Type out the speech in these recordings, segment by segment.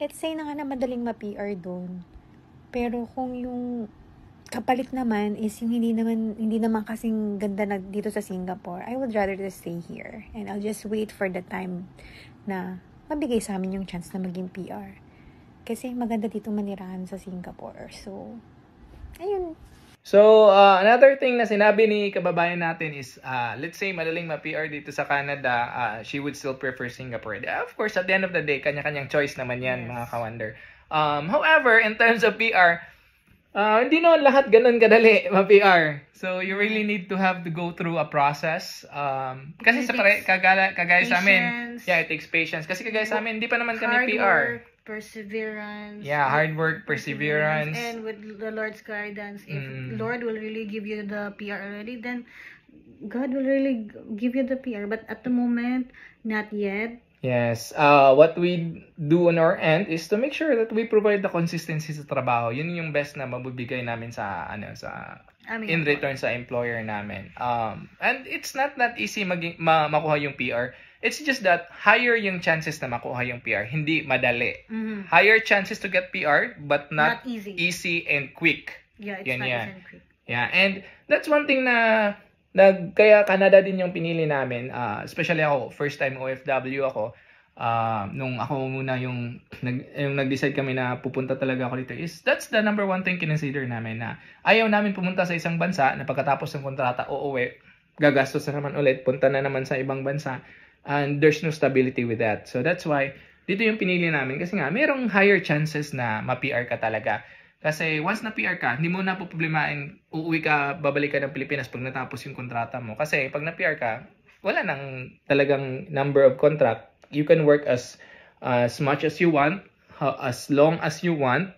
let's say na nga na madaling ma-PR doon. Pero kung yung kapalit naman is yung hindi naman kasing ganda na dito sa Singapore, I would rather just stay here. And I'll just wait for the time na mabigay sa amin yung chance na maging PR. Kasi maganda dito manirahan sa Singapore. So, ayun. So, another thing na sinabi ni kababayan natin is, let's say madaling ma-PR dito sa Canada, she would still prefer Singapore. Of course, at the end of the day, kanya-kanyang choice naman yan, mga ka-wonder. However, in terms of PR, hindi naman lahat ganun kadali ma-PR. So, you really need to have to go through a process. Kasi kagaya sa amin, it takes patience. Kasi kagaya sa amin, hindi pa naman kami PR. Perseverance. Yeah, hard work, perseverance. And with the Lord's guidance, if Lord will really give you the PR already, then God will really give you the PR. But at the moment, not yet. Yes. What we do on our end is to make sure that we provide the consistency sa trabaho. Yun yung best na mabibigay namin in return sa employer namin. And it's not that easy makuha yung PR. It's just that higher yung chances na makuha yung PR, hindi madali. Higher chances to get PR, but not easy and quick. Yeah, it's not easy and quick. Yeah, and that's one thing na kaya Canada din yung pinili namin. Especially ako, first time OFW ako. Nung ako muna yung nag-decide kami na pupunta talaga ako dito is that's the number one thing kinonsider namin na ayaw namin pumunta sa isang bansa na pagkatapos ng kontrata uuwi, gagastos na naman ulit, punta na naman sa ibang bansa. And there's no stability with that. So that's why dito yung pinili namin kasi nga merong higher chances na ma-PR ka talaga. Kasi once na PR ka, hindi mo na problemain, uuwi ka, babalik ka ng Pilipinas pag natapos yung kontrata mo. Kasi pag na-PR ka, wala nang talagang number of contract. You can work as much as you want, as long as you want.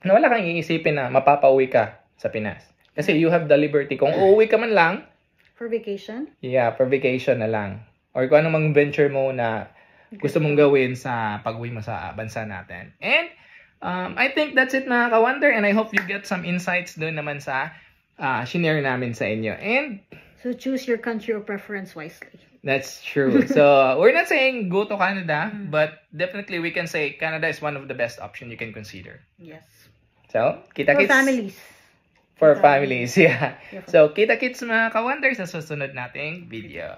Na wala kang iisipin na mapapauwi ka sa Pinas. Kasi you have the liberty. Kung uuwi ka man lang, for vacation? Yeah, for vacation na lang. Or kung anong venture mo na gusto mong gawin sa pag-uwi mo sa bansa natin. And I think that's it mga ka-wonder. And I hope you get some insights doon naman sa shinare namin sa inyo. And so choose your country of preference wisely. That's true. So we're not saying go to Canada, but definitely we can say Canada is one of the best options you can consider. Yes. So, kita-kits. For families. For families, yeah. So, kita-kits mga ka-wonder sa susunod nating video.